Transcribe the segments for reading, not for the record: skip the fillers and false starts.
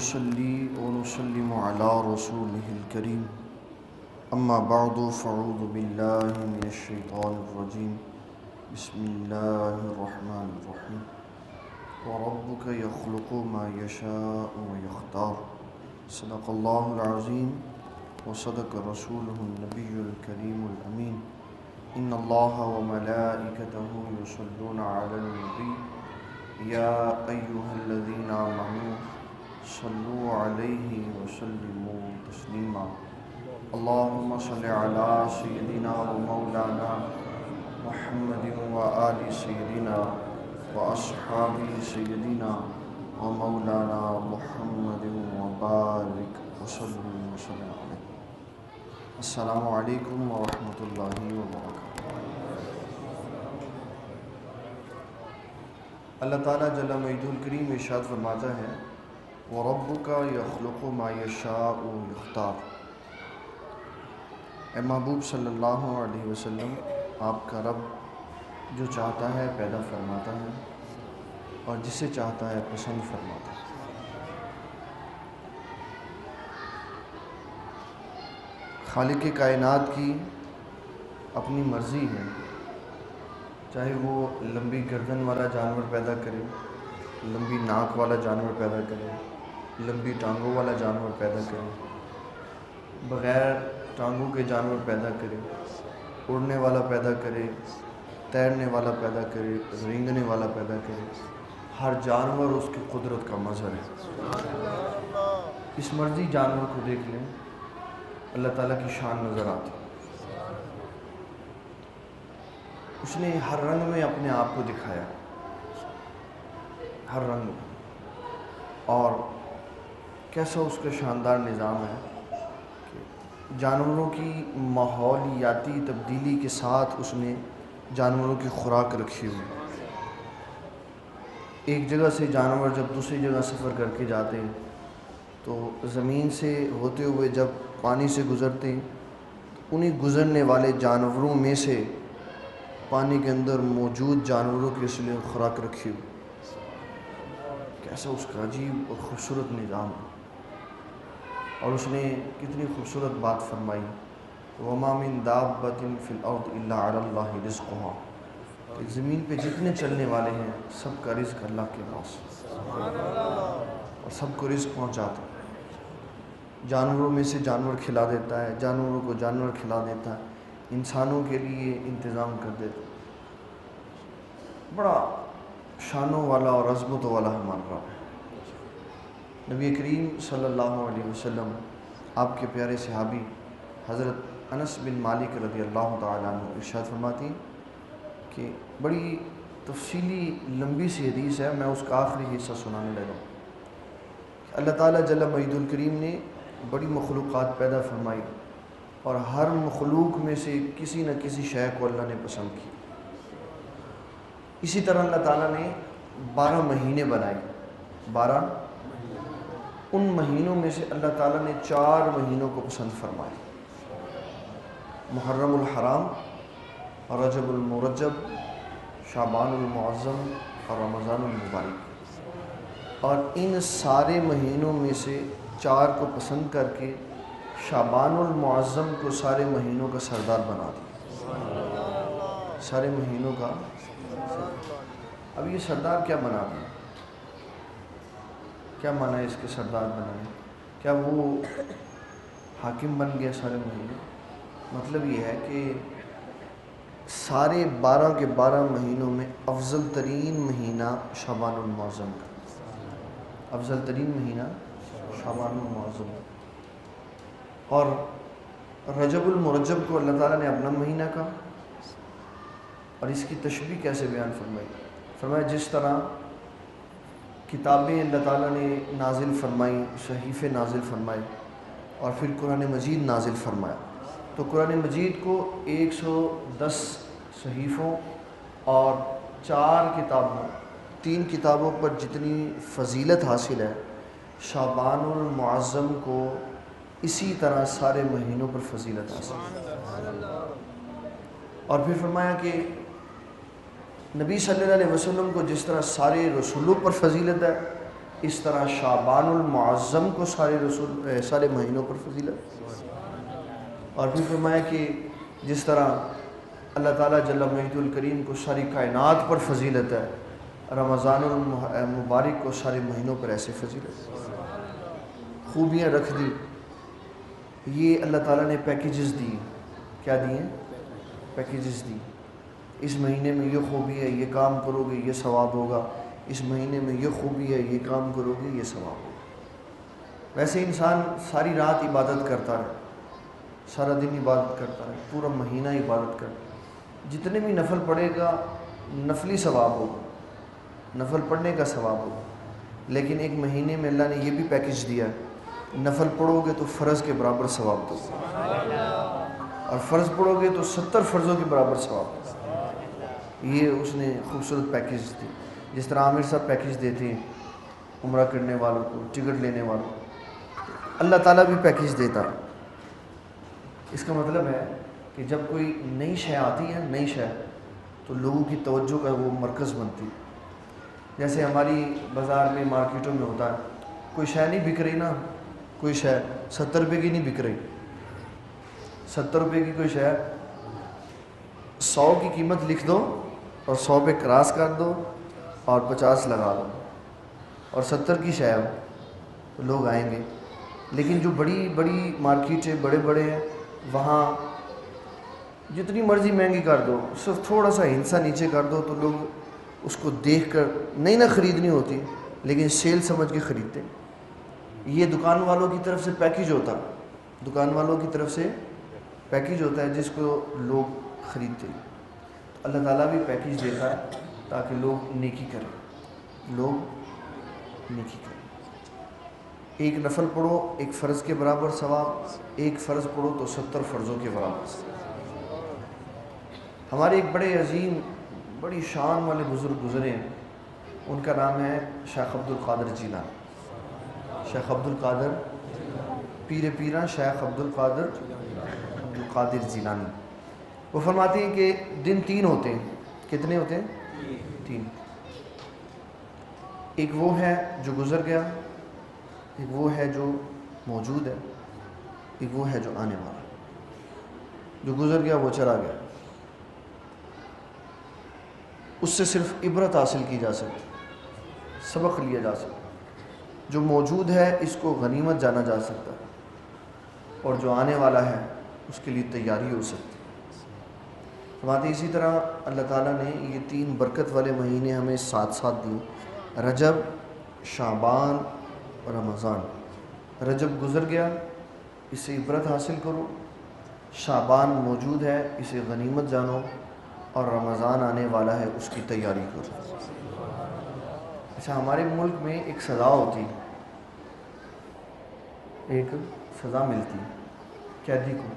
ونصلي ونسلم على رسوله الكريم أما بعد فأعوذ بالله من الشيطان الرجيم بسم الله الرحمن الرحيم وربك يخلق ما يشاء ويختار صدق الله العظيم وصدق رسوله النبي الكريم الأمين إن الله وملائكته يصلون على النبي يا أيها الذين آمنوا صلوا عليه وسلموا تسليما اللهم صل على سيدنا ومولانا محمد وآل سيدنا وأصحاب سيدنا ومولانا محمد وبارك وسلم عليه. السلام علیکم ورحمۃ اللہ وبرکاتہ. اللہ تعالیٰ جل مجدہ الکریم ارشاد فرماتا ہے وَرَبُّكَ يَخْلُقُ مَا يَشَاءُ وَيَخْتَارُ. اے محبوب صلی اللہ علیہ وسلم، آپ کا رب جو چاہتا ہے پیدا فرماتا ہے اور جسے چاہتا ہے پسند فرماتا ہے. خالق کائنات کی اپنی مرضی ہے، چاہے وہ لمبی گردن والا جانور پیدا کرے، لمبی ناک والا جانور پیدا کرے، لمبی ٹانگوں والا جانور پیدا کرے، بغیر ٹانگوں کے جانور پیدا کرے، اڑنے والا پیدا کرے، تیرنے والا پیدا کرے، رینگنے والا پیدا کرے. ہر جانور اس کی قدرت کا مظہر ہے. اس مرضی جانور کو دیکھ لیں، اللہ تعالیٰ کی شان نظر آتی. اس نے ہر رنگ میں اپنے آپ کو دکھایا، ہر رنگ میں. اور کیسا اس کا شاندار نظام ہے کہ جانوروں کی ماحولیاتی تبدیلی کے ساتھ اس نے جانوروں کی خوراک رکھی ہوئی. ایک جگہ سے جانور جب دوسری جگہ سفر کر کے جاتے ہیں تو زمین سے ہوتے ہوئے جب پانی سے گزرتے ہیں تو انہیں گزرنے والے جانوروں میں سے پانی کے اندر موجود جانوروں کے لیے خوراک رکھی ہوئی. کیسا اس کا عجیب اور خوبصورت نظام ہے. اور اس نے کتنی خوبصورت بات فرمائی وَمَا مِن دَابَّةٍ فِي الْأَرْضِ إِلَّا عَلَى اللَّهِ رِزْقُهَا. کہ زمین پہ جتنے چلنے والے ہیں سب کا رزق اللہ کے پاس اور سب کو رزق پہنچاتا ہے. جانوروں میں سے جانور کھلا دیتا ہے، جانوروں کو جانور کھلا دیتا ہے، انسانوں کے لیے انتظام کر دیتا ہے. بڑا شانوں والا اور عظمت والا ہمارا رب ہے. نبی کریم صلی اللہ علیہ وسلم آپ کے پیارے صحابی حضرت انس بن مالک رضی اللہ تعالیٰ عنہ ارشاد فرماتی ہیں کہ بڑی تفصیلی لمبی سی حدیث ہے، میں اس کا آخری حصہ سنانے لگا. اللہ تعالیٰ جل مجدہ الکریم نے بڑی مخلوقات پیدا فرمائی اور ہر مخلوق میں سے کسی نہ کسی شے کو اللہ نے پسند کی. اسی طرح اللہ تعالیٰ نے 12 مہینے بنائے. 12 ان مہینوں میں سے اللہ تعالیٰ نے 4 مہینوں کو پسند فرمائے: محرم الحرام، رجب المرجب، شعبان المعظم اور رمضان المبارک. اور ان سارے مہینوں میں سے 4 کو پسند کر کے شعبان المعظم کو سارے مہینوں کا سردار بنا دیا. سارے مہینوں کا. اب یہ سردار کیا بنا دیا؟ کیا معنی ہے اس کے سردار بنانے؟ کیا وہ حاکم بن گیا سارے مہینے؟ مطلب یہ ہے کہ سارے 12 کے 12 مہینوں میں افضل ترین مہینہ شعبان المعظم کا. افضل ترین مہینہ شعبان المعظم. اور رجب المرجب کو اللہ تعالیٰ نے اپنا مہینہ کہا. اور اس کی تشبیہ کیسے بیان فرمائی؟ فرمایا جس طرح کتابیں اللہ تعالیٰ نے نازل فرمائیں، صحیفے نازل فرمائے اور پھر قرآن مجید نازل فرمایا، تو قرآن مجید کو 110 صحیفوں اور 4 کتابوں، 3 کتابوں پر جتنی فضیلت حاصل ہے، شعبان المعظم کو اسی طرح سارے مہینوں پر فضیلت حاصل ہے. اور پھر فرمایا کہ نبی صلی اللہ علیہ وسلم کو جس طرح سارے رسولوں پر فضیلت ہے، اس طرح شعبان المعظم کو سارے مہینوں پر فضیلت، اور پھر فرمایا کہ جس طرح اللہ تعالیٰ جل مجید الکریم کو ساری کائنات پر فضیلت ہے، رمضان المبارک کو سارے مہینوں پر ایسے فضیلت، خوبیاں رکھ دی۔ یہ اللہ تعالیٰ نے پیکیجز دی، کیا دیے؟ پیکیجز دی۔ اس مہینے میں یہ خوبی ہے، یہ کام کرو گے یہ ثواب ہوگا، اس مہینے میں یہ خوبی ہے، یہ کام کرو گے یہ ثواب ہوگا۔ ویسے انسان ساری رات عبادت کرتا رہے، سارا دن عبادت کرتا رہے، پورا مہینہ عبادت کرتا، جتنے بھی نفل پڑھے گا نفلی ثواب ہوگا، نفل پڑھنے کا ثواب ہوگا، لیکن ایک مہینے میں اللہ نے یہ بھی پیکیج دیا ہے، نفل پڑھو گے تو فرض کے برابر ثواب دو، اور فرض پڑھو گے تو 70 فرضوں کے برابر ثواب دو۔ یہ اس نے خوبصورت پیکیج دی، جس طرح عامر صاحب پیکیج دیتے ہیں عمرہ کرنے والوں کو، ٹکٹ لینے والوں کو، اللہ تعالیٰ بھی پیکیج دیتا ہے۔ اس کا مطلب ہے کہ جب کوئی نئی شے آتی ہے، نئی شے، تو لوگوں کی توجہ کا وہ مرکز بنتی ہے۔ جیسے ہماری بازار میں، مارکیٹوں میں ہوتا ہے، کوئی شے نہیں بک رہی نا، کوئی شے 70 روپے کی نہیں بک رہی، 70 روپے کی کوئی شے 100 کی قیمت لکھ دو اور 100 پہ کراس کر دو اور 50 لگا دو، اور 70 کی شے ہو تو لوگ آئیں گے۔ لیکن جو بڑی بڑی مارکیٹیں، بڑے بڑے ہیں، وہاں جتنی مرضی مہنگی کر دو، صرف تھوڑا سا ہنسا نیچے کر دو تو لوگ اس کو دیکھ کر نہیں نہ خریدنی ہوتی، لیکن سیل سمجھ کے خریدتے ہیں۔ یہ دکان والوں کی طرف سے پیکیج ہوتا ہے، دکان والوں کی طرف سے پیکیج ہوتا ہے جس کو لوگ خریدتے ہیں۔ تو اللہ تعالیٰ بھی پیکیج دیتا ہے تاکہ لوگ نیکی کریں، لوگ نیکی کریں۔ ایک نفل پڑھو ایک فرض کے برابر ثواب، ایک فرض پڑھو تو 70 فرضوں کے برابر ثواب۔ ہمارے ایک بڑے عظیم، بڑی شان والے بزرگ گزرے ہیں، ان کا نام ہے شیخ عبد القادر جیلانی۔ شیخ عبد القادر، پیر پیران شیخ عبد القادر جیلانی۔ وہ فرماتے ہیں کہ دن 3 ہوتے ہیں۔ کتنے ہوتے ہیں؟ 3۔ ایک وہ ہے جو گزر گیا، ایک وہ ہے جو موجود ہے، ایک وہ ہے جو آنے والا ہے۔ جو گزر گیا وہ چلا گیا، اس سے صرف عبرت حاصل کی جا سکتی، سبق لیا جا سکتا۔ جو موجود ہے اس کو غنیمت جانا جا سکتا ہے، اور جو آنے والا ہے اس کے لیے تیاری ہو سکتی۔ فرماتے اسی طرح اللہ تعالیٰ نے یہ 3 برکت والے مہینے ہمیں ساتھ ساتھ دیے، رجب، شعبان اور رمضان۔ رجب گزر گیا، اس سے عبرت حاصل کرو، شعبان موجود ہے اسے غنیمت جانو، اور رمضان آنے والا ہے اس کی تیاری کرو۔ اچھا، ہمارے ملک میں ایک سزا ہوتی، ایک سزا ملتی قیدی کو،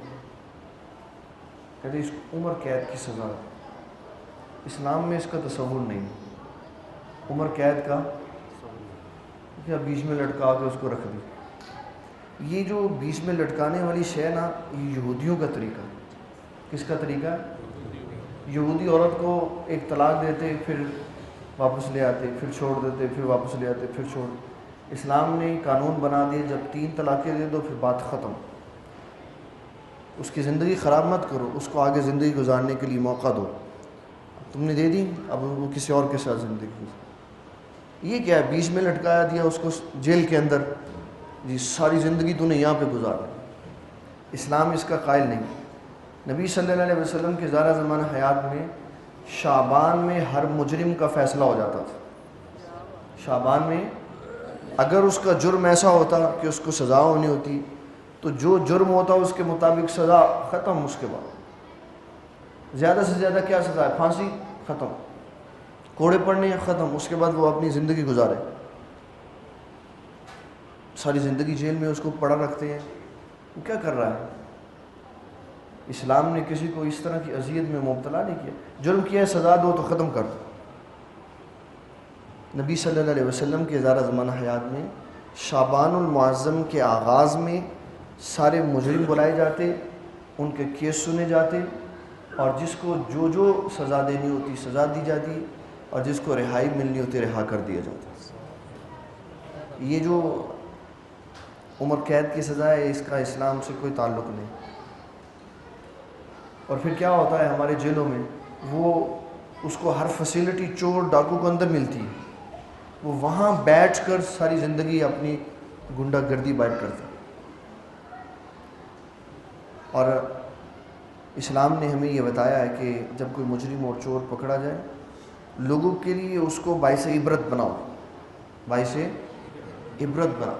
کہتے اس کو عمر قید کی سزا ہے۔ اسلام میں اس کا تصور نہیں، عمر قید کا، کیا بیچ میں لٹکا کے اس کو رکھ دی۔ یہ جو بیچ میں لٹکانے والی شے نا، یہ یہودیوں کا طریقہ ہے۔ کس کا طریقہ ہے؟ یہودی عورت کو ایک طلاق دیتے، پھر واپس لے آتے، پھر چھوڑ دیتے، پھر واپس لے آتے، پھر چھوڑ۔ اسلام نے قانون بنا دیے جب 3 طلاقیں دے دو پھر بات ختم، اس کی زندگی خراب مت کرو، اس کو آگے زندگی گزارنے کے لیے موقع دو۔ تم نے دے دی، اب وہ کسی اور کے ساتھ زندگی گزار۔ یہ کیا ہے؟ بیچ میں لٹکایا دیا اس کو جیل کے اندر، جی ساری زندگی تو نے یہاں پہ گزارا۔ اسلام اس کا قائل نہیں۔ نبی صلی اللہ علیہ وسلم کے زارہ زمانہ حیات میں شعبان میں ہر مجرم کا فیصلہ ہو جاتا تھا۔ شعبان میں اگر اس کا جرم ایسا ہوتا کہ اس کو سزا ہونی ہوتی تو جو جرم ہوتا اس کے مطابق سزا ختم، اس کے بعد زیادہ سے زیادہ کیا سزا ہے؟ پھانسی، ختم، کوڑے پڑنے ختم، اس کے بعد وہ اپنی زندگی گزارے۔ ساری زندگی جیل میں اس کو پڑا رکھتے ہیں، وہ کیا کر رہا ہے؟ اسلام نے کسی کو اس طرح کی اذیت میں مبتلا نہیں کیا۔ جرم کیا ہے سزا دو تو ختم کر دو۔ نبی صلی اللہ علیہ وسلم کے زارہ زمانہ حیات میں شعبان المعظم کے آغاز میں سارے مجرم بلائے جاتے، ان کے کیس سنے جاتے، اور جس کو جو جو سزا دینی ہوتی سزا دی جاتی، اور جس کو رہائی ملنی ہوتی رہا کر دیا جاتا۔ یہ جو عمر قید کی سزا ہے اس کا اسلام سے کوئی تعلق نہیں. اور پھر کیا ہوتا ہے ہمارے جیلوں میں، وہ اس کو ہر فیسلٹی چور ڈاکو کو اندر ملتی ہے، وہ وہاں بیٹھ کر ساری زندگی اپنی گنڈا گردی بیٹھ کرتا ہے. اور اسلام نے ہمیں یہ بتایا ہے کہ جب کوئی مجرم اور چور پکڑا جائے، لوگوں کے لیے اس کو باعث عبرت بناؤ، باعث عبرت بناؤ.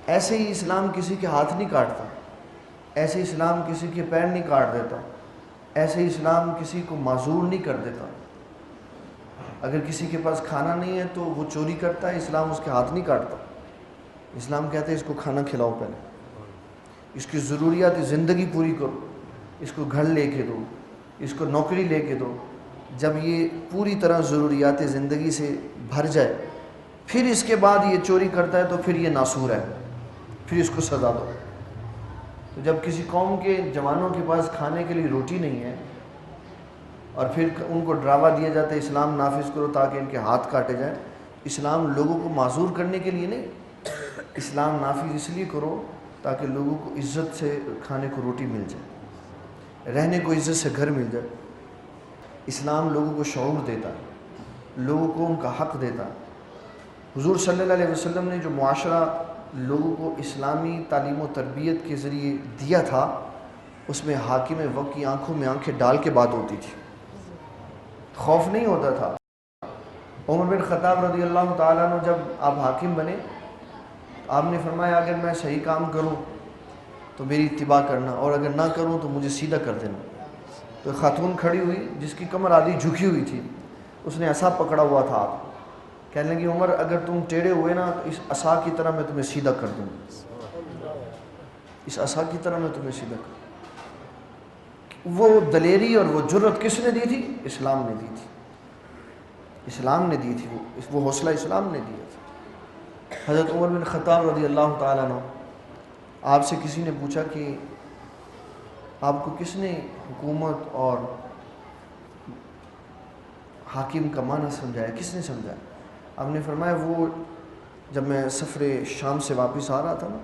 ایسے ہی اسلام کسی کے ہاتھ نہیں کاٹتا، ایسے اسلام کسی کے پیر نہیں کاٹ دیتا، ایسے اسلام کسی کو معذور نہیں کر دیتا. اگر کسی کے پاس کھانا نہیں ہے تو وہ چوری کرتا ہے، اسلام اس کے ہاتھ نہیں کاٹتا. اسلام کہتا ہے اس کو کھانا کھلاؤ، پہلے اس کی ضروریات زندگی پوری کرو، اس کو گھر لے کے دو، اس کو نوکری لے کے دو. جب یہ پوری طرح ضروریات زندگی سے بھر جائے، پھر اس کے بعد یہ چوری کرتا ہے تو پھر یہ ناسور ہے، پھر اس کو سزا دو. تو جب کسی قوم کے جوانوں کے پاس کھانے کے لیے روٹی نہیں ہے اور پھر ان کو ڈراوا دیا جاتا ہے اسلام نافذ کرو تاکہ ان کے ہاتھ کاٹے جائیں، اسلام لوگوں کو معذور کرنے کے لیے نہیں، اسلام نافذ اس لیے کرو تاکہ لوگوں کو عزت سے کھانے کو روٹی مل جائے، رہنے کو عزت سے گھر مل جائے. اسلام لوگوں کو شعور دیتا ہے، لوگوں کو ان کا حق دیتا ہے. حضور صلی اللہ علیہ وسلم نے جو معاشرہ لوگوں کو اسلامی تعلیم و تربیت کے ذریعے دیا تھا، اس میں حاکم وقت کی آنکھوں میں آنکھیں ڈال کے بات ہوتی تھی، خوف نہیں ہوتا تھا. عمر بن خطاب رضی اللہ تعالیٰ عنہ جب آپ حاکم بنے، آپ نے فرمایا اگر میں صحیح کام کروں تو میری اتباع کرنا، اور اگر نہ کروں تو مجھے سیدھا کر دینا. تو ایک خاتون کھڑی ہوئی جس کی کمر آدھی جھکی ہوئی تھی، اس نے عصا پکڑا ہوا تھا. آپ کہنے لگی عمر اگر تم ٹیڑھے ہوئے نا تو اس عصا کی طرح میں تمہیں سیدھا کر دوں گا، اس عصا کی طرح میں تمہیں سیدھا کر دوں. وہ دلیری اور وہ جرأت کس نے دی تھی؟ اسلام نے دی تھی، اسلام نے دی تھی. وہ حوصلہ اسلام نے دیا تھا. حضرت عمر بن خطاب رضی اللہ تعالیٰ عنہ، آپ سے کسی نے پوچھا کہ آپ کو کس نے حکومت اور حاکم کا معنی سمجھایا، کس نے سمجھایا؟ آپ نے فرمایا وہ جب میں سفر شام سے واپس آ رہا تھا نا،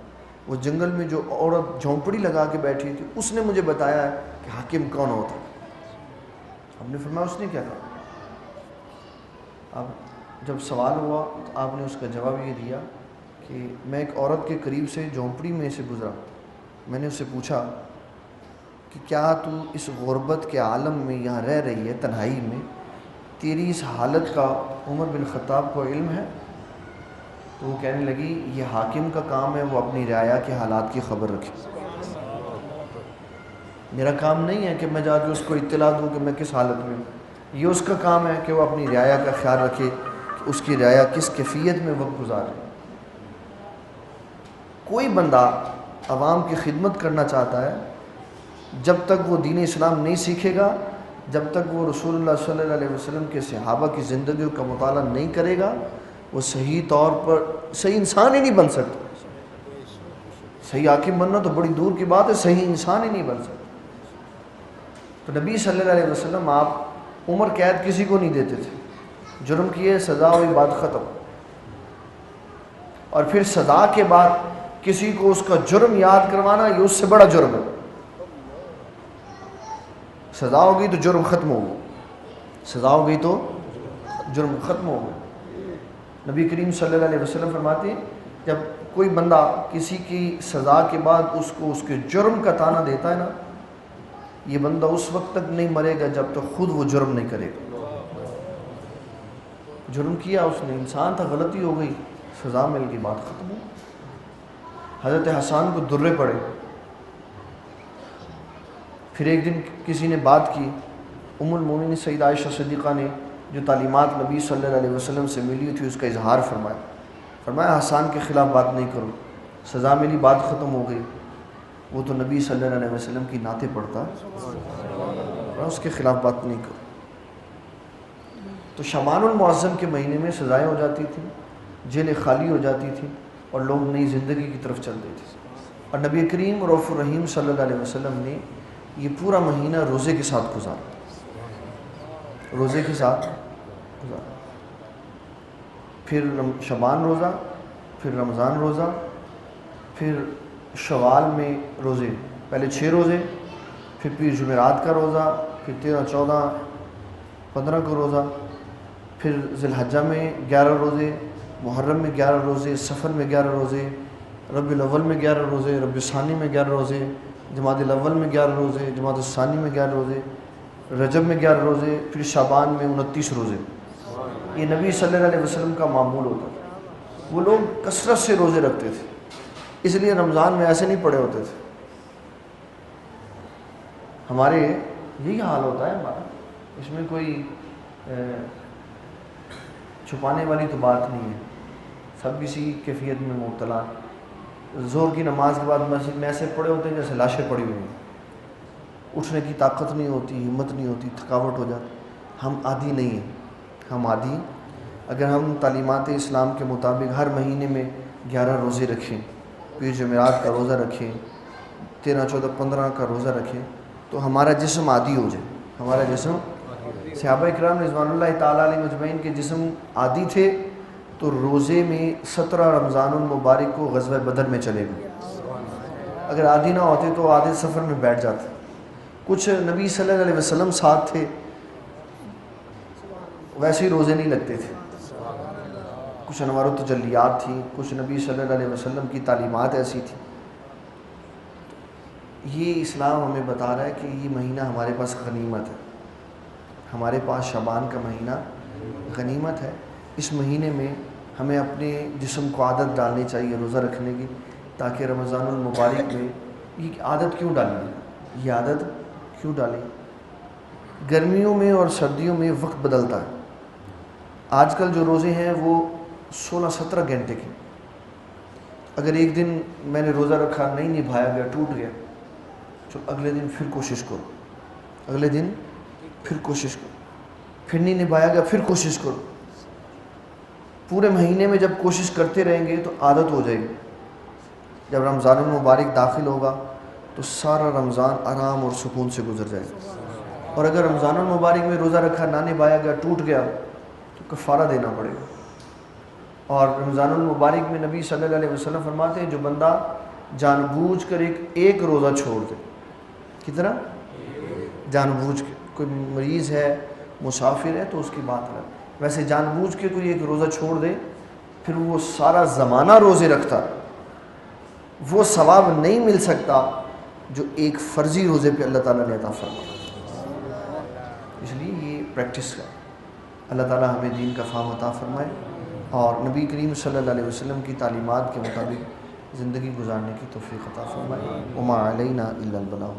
وہ جنگل میں جو عورت جھونپڑی لگا کے بیٹھی تھی، اس نے مجھے بتایا ہے کہ حاکم کون ہوتا ہے. آپ نے فرمایا اس نے کیا کہا؟ اب جب سوال ہوا تو آپ نے اس کا جواب یہ دیا کہ میں ایک عورت کے قریب سے جھونپڑی میں سے گزرا، میں نے اس سے پوچھا کہ کیا تو اس غربت کے عالم میں یہاں رہ رہی ہے، تنہائی میں، تیری اس حالت کا عمر بن خطاب کو علم ہے؟ تو وہ کہنے لگی یہ حاکم کا کام ہے وہ اپنی رعایا کے حالات کی خبر رکھے، میرا کام نہیں ہے کہ میں جا کے اس کو اطلاع دوں کہ میں کس حالت میں ہوں. یہ اس کا کام ہے کہ وہ اپنی رعایا کا خیال رکھے کہ اس کی رعایا کس کیفیت میں وقت گزارے. کوئی بندہ عوام کی خدمت کرنا چاہتا ہے، جب تک وہ دین اسلام نہیں سیکھے گا، جب تک وہ رسول اللہ صلی اللہ علیہ وسلم کے صحابہ کی زندگیوں کا مطالعہ نہیں کرے گا، وہ صحیح طور پر صحیح انسان ہی نہیں بن سکتا. صحیح حاکم بننا تو بڑی دور کی بات ہے، صحیح انسان ہی نہیں بن سکتا. تو نبی صلی اللہ علیہ وسلم آپ عمر قید کسی کو نہیں دیتے تھے، جرم کیے سزا ہوئی بات ختم. اور پھر سزا کے بعد کسی کو اس کا جرم یاد کروانا یہ اس سے بڑا جرم ہے. سزا ہو گئی تو جرم ختم ہو گیا، سزا ہو گئی تو جرم ختم ہو گیا. نبی کریم صلی اللہ علیہ وسلم فرماتے ہیں جب کوئی بندہ کسی کی سزا کے بعد اس کو اس کے جرم کا طعنہ دیتا ہے نا، یہ بندہ اس وقت تک نہیں مرے گا جب تک خود وہ جرم نہیں کرے گا. جرم کیا اس نے، انسان تھا، غلطی ہو گئی، سزا مل گئی، بات ختم ہو. حضرت حسان کو درے پڑے. پھر ایک دن کسی نے بات کی، ام المومنین سیدہ عائشہ صدیقہ نے جو تعلیمات نبی صلی اللہ علیہ وسلم سے ملی تھی اس کا اظہار فرمایا. فرمایا حسان کے خلاف بات نہیں کرو، سزا ملی، بات ختم ہو گئی، وہ تو نبی صلی اللہ علیہ وسلم کی نعتیں پڑھتا، اس کے خلاف بات نہیں کرو. تو شعبان المعظم کے مہینے میں سزائیں ہو جاتی تھیں، جیلیں خالی ہو جاتی تھیں اور لوگ نئی زندگی کی طرف چلتے تھے. اور نبی کریم رؤوف الرحیم صلی اللہ علیہ وسلم نے یہ پورا مہینہ روزے کے ساتھ گزارا، روزے کے ساتھ گزارا. پھر شعبان روزہ، پھر رمضان روزہ، پھر شوال میں روزے، پہلے 6 روزے، پھر پیر جمعرات کا روزہ، پھر 13، 14، 15 کو روزہ، پھر ذی الحجہ میں 11 روزے، محرم میں 11 روزے، سفر میں 11 روزے، ربیع الاول میں 11 روزے، ربیع الثانی میں 11 روزے، جمادی الاول میں 11 روزے، جمادی الثانی میں 11 روزے، رجب میں 11 روزے، پھر شعبان میں 29 روزے۔ یہ نبی صلی اللہ علیہ وسلم کا معمول ہوتا تھا۔ وہ لوگ کثرت سے روزے رکھتے تھے، اس لیے رمضان میں ایسے نہیں پڑے ہوتے تھے۔ ہمارے یہی حال ہوتا ہے ہمارا، اس میں کوئی چھپانے والی تو بات نہیں ہے، سب اسی کیفیت میں مبتلا۔ ظہر کی نماز کے بعد مسجد میں ایسے پڑے ہوتے ہیں جیسے لاشیں پڑی ہوئی ہیں، اٹھنے کی طاقت نہیں ہوتی، ہمت نہیں ہوتی، تھکاوٹ ہو جاتی۔ ہم عادی نہیں ہیں، ہم عادی اگر ہم تعلیمات اسلام کے مطابق ہر مہینے میں 11 روزے رکھیں، پیر جمعرات کا روزہ رکھیں، 13، 14، 15 کا روزہ رکھیں، تو ہمارا جسم عادی ہو جائے۔ ہمارا جسم، صحابہ کرام رضوان اللہ تعالیٰ علیہ مجمعین کے جسم عادی تھے تو روزے میں 17 رمضان المبارک کو غزوہ بدر میں چلے گئے۔ اگر عادی نہ ہوتے تو آدھے سفر میں بیٹھ جاتے۔ کچھ نبی صلی اللہ علیہ وسلم ساتھ تھے، ویسے ہی روزے نہیں لگتے تھے، کچھ انوار و تجلیات تھیں، کچھ نبی صلی اللہ علیہ وسلم کی تعلیمات ایسی تھیں۔ یہ اسلام ہمیں بتا رہا ہے کہ یہ مہینہ ہمارے پاس غنیمت ہے، ہمارے پاس شعبان کا مہینہ غنیمت ہے۔ اس مہینے میں ہمیں اپنے جسم کو عادت ڈالنی چاہیے روزہ رکھنے کی، تاکہ رمضان المبارک میں یہ عادت کیوں ڈالیں، یہ عادت کیوں ڈالیں؟ گرمیوں میں اور سردیوں میں وقت بدلتا ہے۔ آج کل جو روزے ہیں وہ 16-17 گھنٹے کے، اگر ایک دن میں نے روزہ رکھا نہیں نبھایا گیا، ٹوٹ گیا، تو اگلے دن پھر کوشش کرو، اگلے دن پھر کوشش کرو، پھر نہیں نبھایا گیا پھر کوشش کرو۔ پورے مہینے میں جب کوشش کرتے رہیں گے تو عادت ہو جائے گی۔ جب رمضان المبارک داخل ہوگا تو سارا رمضان آرام اور سکون سے گزر جائے گا۔ اور اگر رمضان المبارک میں روزہ رکھا نہ نبھایا گیا، ٹوٹ گیا، تو کفارہ دینا پڑے گا۔ اور رمضان المبارک میں نبی صلی اللہ علیہ وسلم فرماتے ہیں جو بندہ جان بوجھ کر ایک روزہ چھوڑ دے، کتنا؟ جان بوجھ کے، کوئی مریض ہے، مسافر ہے تو اس کی بات الگ، ویسے جان بوجھ کے کوئی ایک روزہ چھوڑ دے، پھر وہ سارا زمانہ روزے رکھتا، وہ ثواب نہیں مل سکتا جو ایک فرضی روزے پہ اللہ تعالیٰ نے عطا فرمایا۔ اس لیے یہ پریکٹس ہے۔ اللہ تعالیٰ ہمیں دین کا فہم عطا فرمائے اور نبی کریم صلی اللہ علیہ وسلم کی تعلیمات کے مطابق زندگی گزارنے کی توفیق عطا فرمائے۔ وما علینا الا البلاغ۔